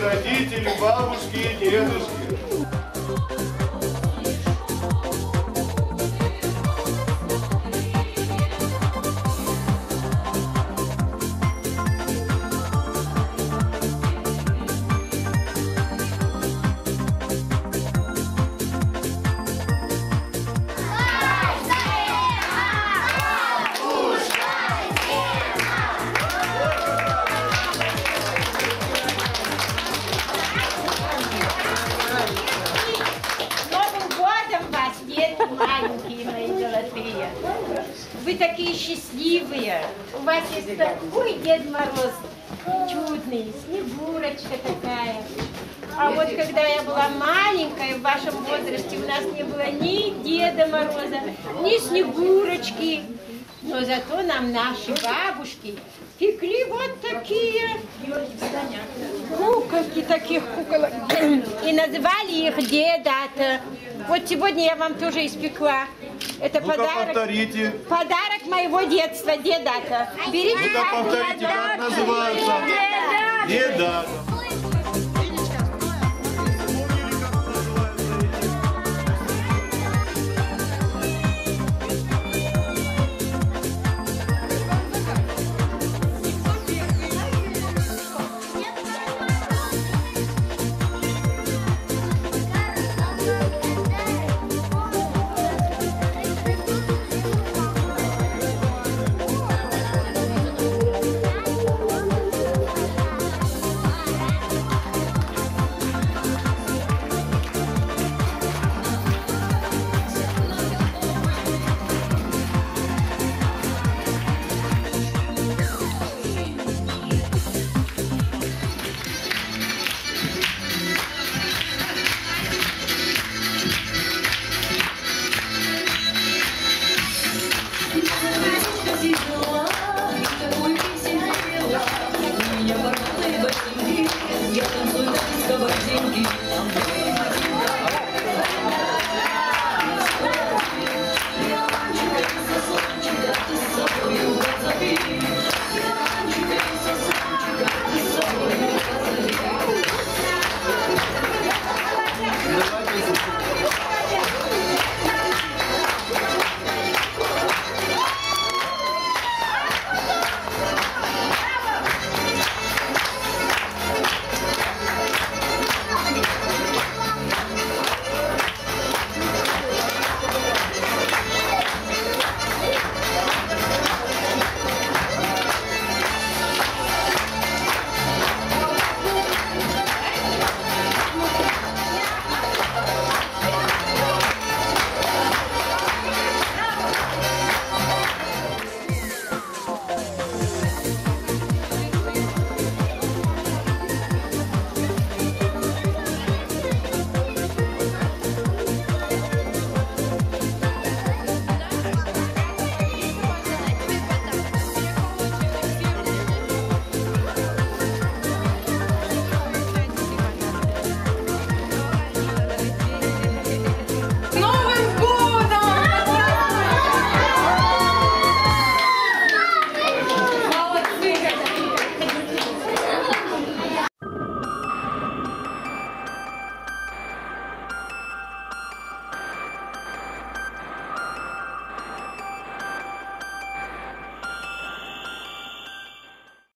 родители, бабушки и дедушки. Маленькие мои золотые. Вы такие счастливые. У вас есть такой Дед Мороз чудный, Снегурочка такая. А вот когда я была маленькая, в вашем возрасте, у нас не было ни Деда Мороза, ни Снегурочки. Но зато нам наши бабушки пекли вот такие куколки, таких куколок. И называли их Дедата. Вот сегодня я вам тоже испекла. Это подарок. Повторите. Подарок моего детства, Дедата. Берите. Повторите, как называется? Дедата.